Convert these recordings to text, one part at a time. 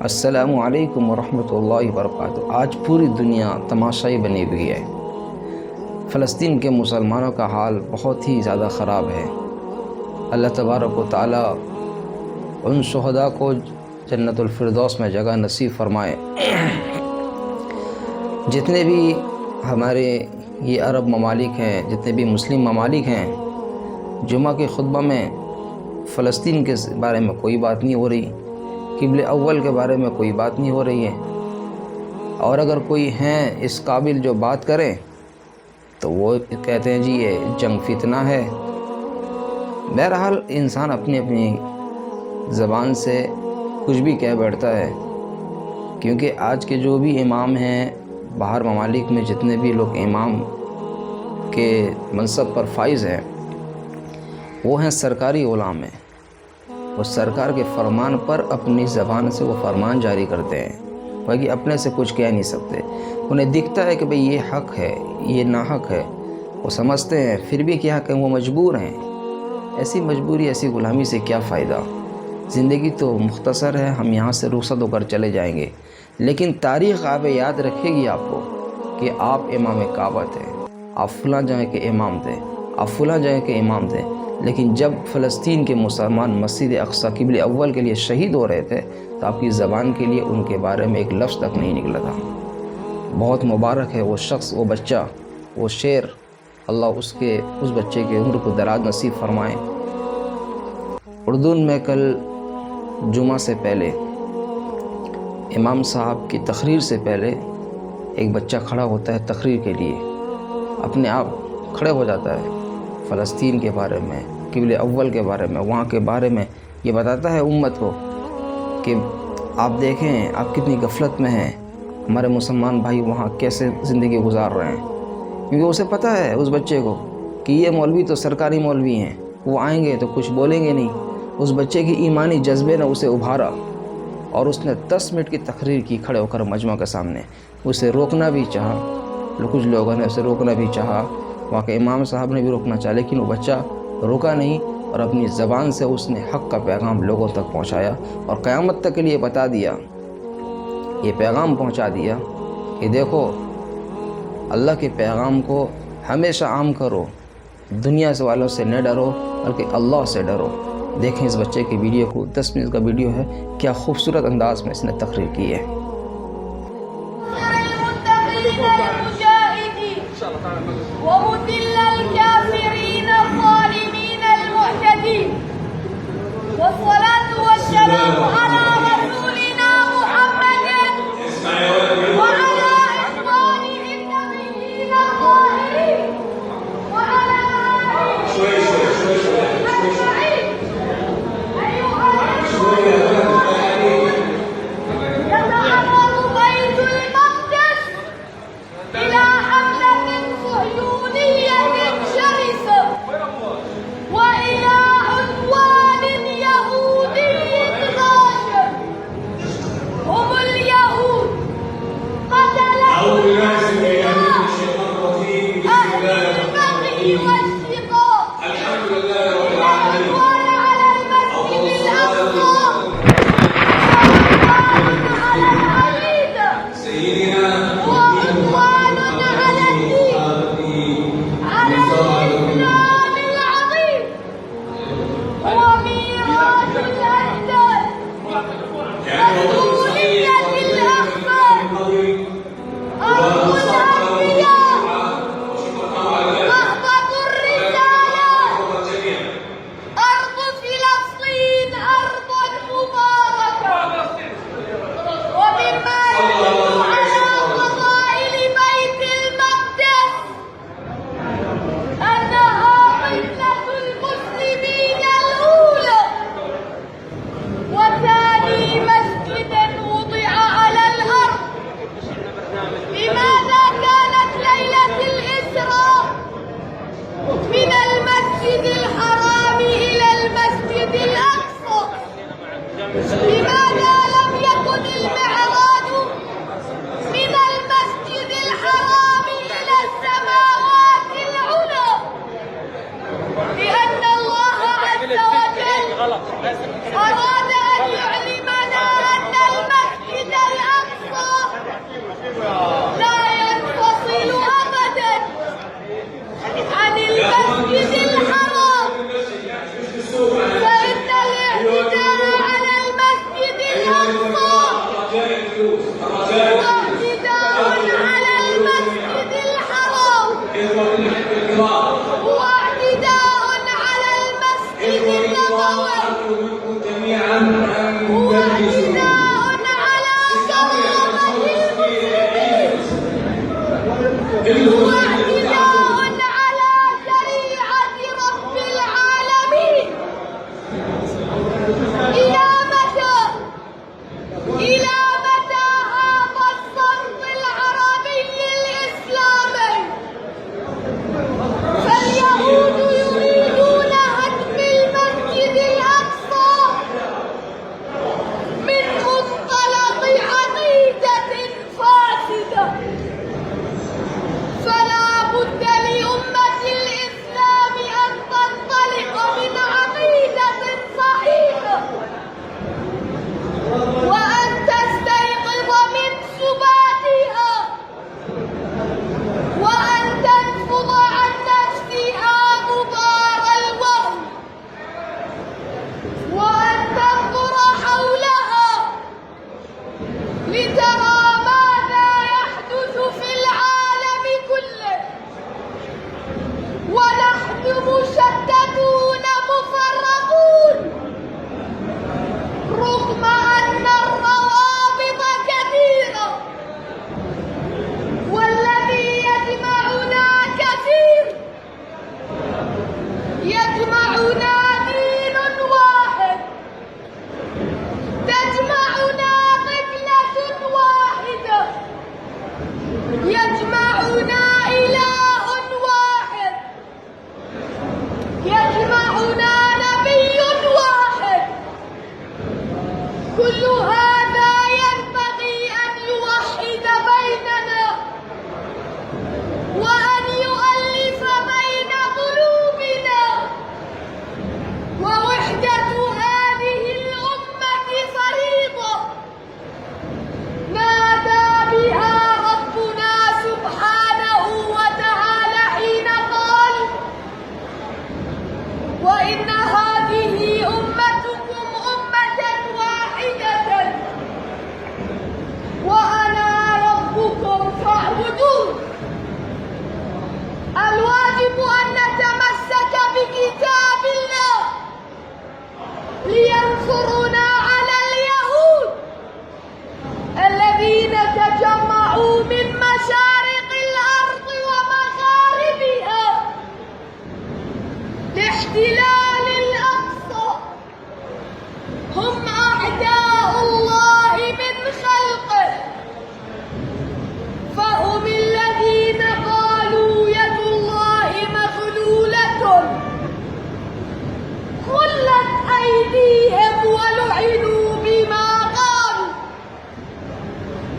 السلام علیکم ورحمۃ اللہ وبرکاتہ۔ آج پوری دنیا تماشائی بنی ہوئی ہے۔ فلسطین کے مسلمانوں کا حال بہت ہی زیادہ خراب ہے۔ اللہ تبارک و تعالی ان شہداء کو جنت الفردوس میں جگہ نصیب فرمائے۔ جتنے بھی ہمارے یہ عرب ممالک ہیں، جتنے بھی مسلم ممالک ہیں، جمعہ کے خطبہ میں فلسطین کے بارے میں کوئی بات نہیں ہو رہی، قبلہ اول کے بارے میں کوئی بات نہیں ہو رہی ہے، اور اگر کوئی ہیں اس قابل جو بات کریں تو وہ کہتے ہیں جی یہ جنگ فتنہ ہے۔ بہرحال انسان اپنی اپنی زبان سے کچھ بھی کہہ بیٹھتا ہے، کیونکہ آج کے جو بھی امام ہیں باہر ممالک میں، جتنے بھی لوگ امام کے منصب پر فائز ہیں، وہ ہیں سرکاری غلام ہیں۔ وہ سرکار کے فرمان پر اپنی زبان سے وہ فرمان جاری کرتے ہیں، باقی اپنے سے کچھ کہہ نہیں سکتے۔ انہیں دکھتا ہے کہ بھئی یہ حق ہے، یہ ناحق ہے، وہ سمجھتے ہیں، پھر بھی کیا کہ وہ مجبور ہیں۔ ایسی مجبوری، ایسی غلامی سے کیا فائدہ؟ زندگی تو مختصر ہے، ہم یہاں سے رخصت ہو کر چلے جائیں گے، لیکن تاریخ آپ یاد رکھے گی آپ کو کہ آپ امام کعبہ تھے، آپ فلاں جگہ کے امام تھے، آپ فلاں جگہ کے امام تھے، لیکن جب فلسطین کے مسلمان مسجد اقصی قبلہ اول کے لیے شہید ہو رہے تھے تو آپ کی زبان کے لیے ان کے بارے میں ایک لفظ تک نہیں نکلا تھا۔ بہت مبارک ہے وہ شخص، وہ بچہ، وہ شیر، اللہ اس بچے کے عمر کو دراز نصیب فرمائے۔ اردن میں کل جمعہ سے پہلے، امام صاحب کی تقریر سے پہلے ایک بچہ کھڑا ہوتا ہے تقریر کے لیے، اپنے آپ کھڑے ہو جاتا ہے، فلسطین کے بارے میں، قبلہ اول کے بارے میں، وہاں کے بارے میں یہ بتاتا ہے امت کو کہ آپ دیکھیں آپ کتنی غفلت میں ہیں، ہمارے مسلمان بھائی وہاں کیسے زندگی گزار رہے ہیں، کیونکہ اسے پتہ ہے اس بچے کو کہ یہ مولوی تو سرکاری مولوی ہیں، وہ آئیں گے تو کچھ بولیں گے نہیں۔ اس بچے کی ایمانی جذبے نے اسے ابھارا اور اس نے 10 منٹ کی تقریر کی کھڑے ہو کر مجمع کے سامنے۔ اسے روکنا بھی چاہا، کچھ لوگوں نے اسے روکنا بھی چاہا، وہاں کے امام صاحب نے بھی روکنا چاہا، لیکن وہ بچہ رکا نہیں اور اپنی زبان سے اس نے حق کا پیغام لوگوں تک پہنچایا اور قیامت تک کے لیے بتا دیا، یہ پیغام پہنچا دیا کہ دیکھو اللہ کے پیغام کو ہمیشہ عام کرو، دنیا سے والوں سے نہ ڈرو بلکہ اللہ سے ڈرو۔ دیکھیں اس بچے کی ویڈیو کو، 10 منٹ کا ویڈیو ہے، کیا خوبصورت انداز میں اس نے تقریر کی ہے۔ ومذل الكافرين الظالمين المعتدين، والصلاة والسلام على رسولنا محمد وعلى إخوانه النبيين الطاهرين وعلى آله أجمعين. أيها المسلمون، يتعرض بيت المقدس إلى حملة صهيونية شرسة وإلى عدوان يهودي غاشم. هم اليهود قتلوا أهل البغي والشقاق، العدوان على المسجد الأقصى، وعدوان على العقيدة، وعدوان على الدين، على الإسلام العظيم، وميراث الأجداد، مسؤولية الأخبار، أرض الأنبياء، مهبط الرسالات، أرض فلسطين أرض مباركة. ومما يدل على فضائل بيت المقدس أنها قبلة المسلمين الأولى وثاني مسجد كل هذا ينبغي أن يوحد بيننا وأن يؤلف بين قلوبنا، ووحدة هذه الأمة فريضة نادى بها ربنا سبحانه وتعالى حين قال: وإن هذه أمتكم أمة واحدة وأنا ربكم فاعبدون. الواجب أن نتمسك بكتاب الله لينصرنا على اليهود الذين تجمعوا من مشارق الأرض ومغاربها لاحتلال الأقصى. هم أعداء الله من خلقه، فهم الذين قالوا يد الله مغلولة غلت أيديهم ولعنوا بما قالوا،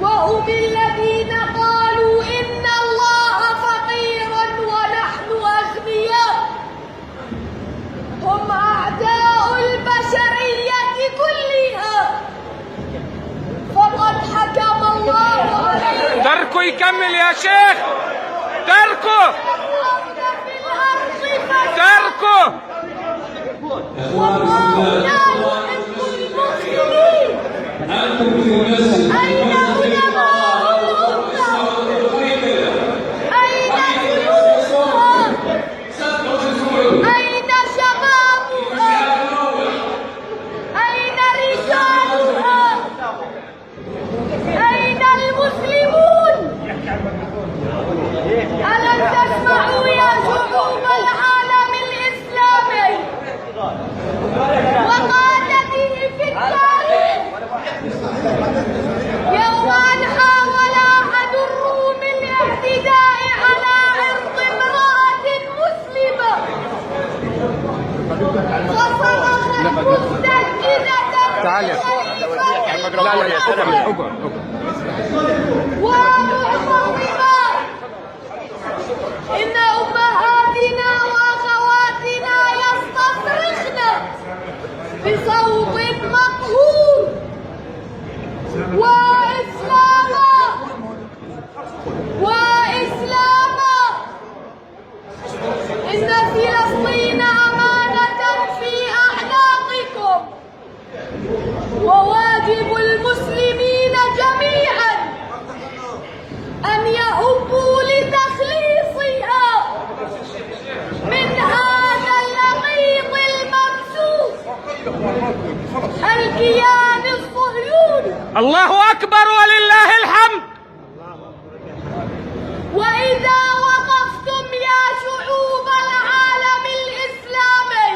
وهم الذين قالوا إن الله فقير ونحن أغنياء. هم أعداء البشرية كلها، فقد حكم الله عليهم تركه يكمل يا شيخ، تركه في الأرض تركه. والله لا يحب المفسدين. أين علماء الأمة؟ أين شيوخها؟ أين شبابها؟ أين رجالها؟ أين المسلمون؟ ألم تسمعوا يا شعوب العالم الإسلامي وقادته في التاريخ يوم أن حاول أحد الروم الاعتداء على عرض امرأة مسلمة فصرخت مستنكرة تعال يا ومعصومة إن أمهاتنا وأخواتنا يستصرخن بصوت مقهور: وإسلاما وإسلاما! إن فلسطين أمانة في أعناقكم، وواجب المسلمين جميعا أن يهبوا لتخليصها من هذا اللقيط الممسوس الكيان الصهيوني. الله أكبر ولله الحمد. وإذا وقفتم يا شعوب العالم الإسلامي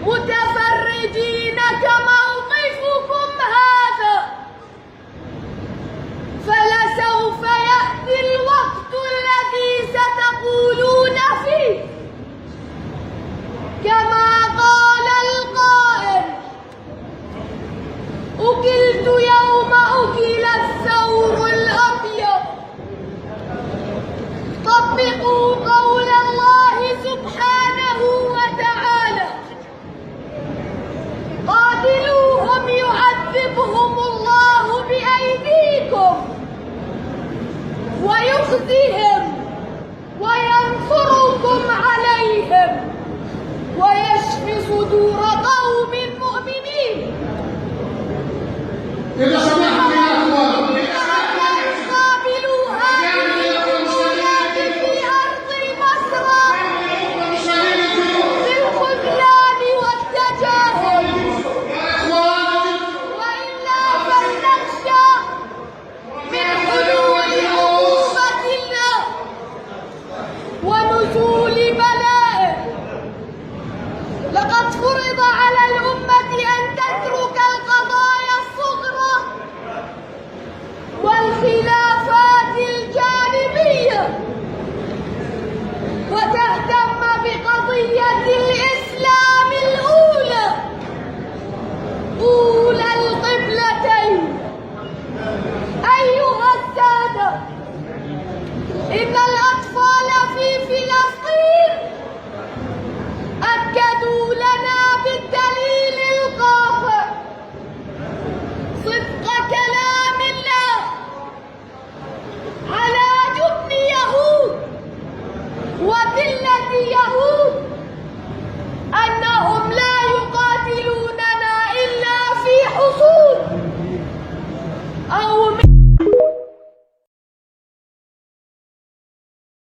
متفرجين كموقفكم هذا، فلسوف يأتي الوقت الذي ستقولون فيه كما قال القائل: أكلت يوم أكل الثور الأبيض. طبقوا قول الله سبحانه وتعالى: قاتلوهم يعذبهم الله بأيديكم ويخزيهم وينصركم عليهم ويشفي صدور قوم مؤمنين. قابلوا هذه الولايات في أرض المسرى بالخذلان والتجاهل، وإلا فلنخشى من حلول عقوبة الله ونزول بلائه. لقد فرض على الأمة نتنياهو